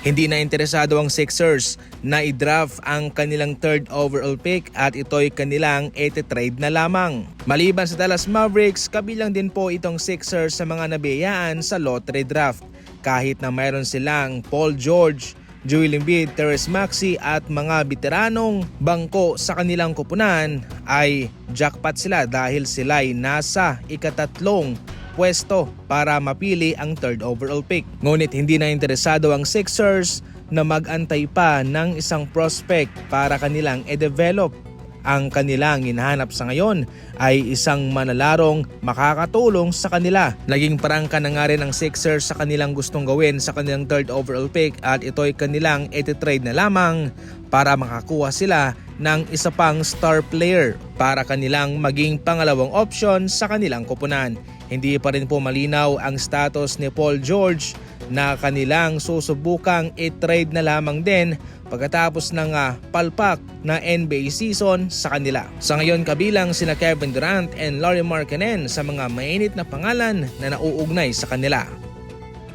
Hindi na interesado ang Sixers na i-draft ang kanilang third overall pick at ito'y kanilang iti-trade na lamang. Maliban sa Dallas Mavericks, kabilang din po itong Sixers sa mga nabiyayaan sa lottery draft. Kahit na mayroon silang Paul George, Joel Embiid, Tyrese Maxey at mga veteranong bangko sa kanilang kupunan, ay jackpot sila dahil sila'y nasa ikatatlong pwesto para mapili ang third overall pick. Ngunit hindi na interesado ang Sixers na mag-antay pa ng isang prospect para kanilang i-develop. Ang kanilang hinahanap sa ngayon ay isang manalarong makakatulong sa kanila. Naging parangka na nga rin ang Sixers sa kanilang gustong gawin sa kanilang third overall pick at ito'y kanilang iti-trade na lamang para makakuha sila ng isa pang star player para kanilang maging pangalawang option sa kanilang kupunan. Hindi pa rin po malinaw ang status ni Paul George na kanilang susubukang i-trade na lamang din pagkatapos ng palpak na NBA season sa kanila. Sa ngayon kabilang sina Kevin Durant and Lauri Markkanen sa mga mainit na pangalan na nauugnay sa kanila.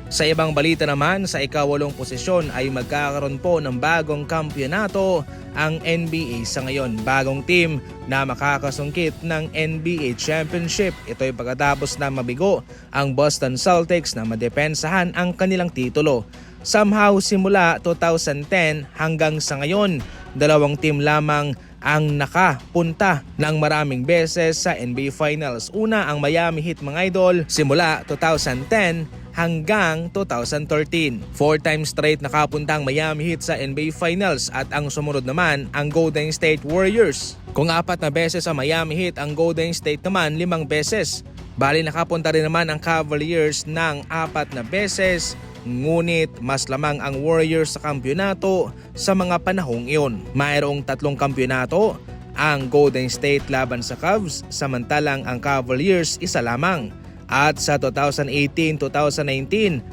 Sa ibang balita naman, sa ika-8 posisyon ay magkakaroon po ng bagong kampyonato ang NBA sa ngayon. Bagong team na makakasungkit ng NBA Championship. Ito'y pagkatapos na mabigo ang Boston Celtics na madepensahan ang kanilang titulo. Somehow simula 2010 hanggang sa ngayon, dalawang team lamang ang nakapunta ng maraming beses sa NBA Finals. Una ang Miami Heat mga idol simula 2010 hanggang 2013. 4 times straight nakapunta ang Miami Heat sa NBA Finals at ang sumunod naman ang Golden State Warriors. Kung 4 na beses ang Miami Heat, ang Golden State naman 5 beses. Bali nakapunta rin naman ang Cavaliers ng 4 na beses. Ngunit mas lamang ang Warriors sa kampyonato sa mga panahong iyon. Mayroong 3 kampyonato ang Golden State laban sa Cavs, samantalang ang Cavaliers isa lamang. At sa 2018-2019,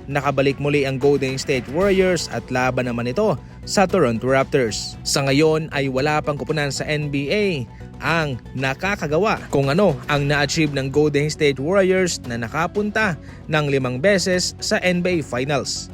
nakabalik muli ang Golden State Warriors at laban naman ito sa Toronto Raptors. Sa ngayon ay wala pang kupunan sa NBA ang nakakagawa kung ano ang na-achieve ng Golden State Warriors na nakapunta ng 5 beses sa NBA Finals.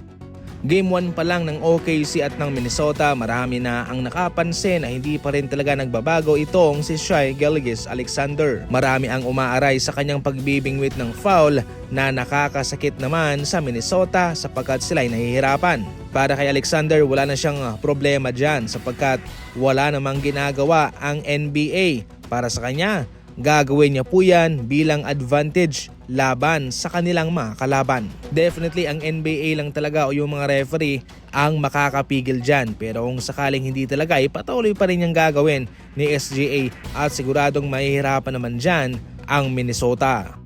Game 1 pa lang ng OKC at ng Minnesota, marami na ang nakapansin na hindi pa rin talaga nagbabago itong si Shai Gilgeous-Alexander. Marami ang umaaray sa kanyang pagbibingwit ng foul na nakakasakit naman sa Minnesota sapagkat sila'y nahihirapan. Para kay Alexander, wala na siyang problema dyan sapagkat wala namang ginagawa ang NBA. Para sa kanya, gagawin niya po yan bilang advantage laban sa kanilang mga kalaban. Definitely ang NBA lang talaga o yung mga referee ang makakapigil dyan. Pero kung sakaling hindi talaga, patuloy pa rin yung gagawin ni SGA at siguradong mahihirapan naman dyan ang Minnesota.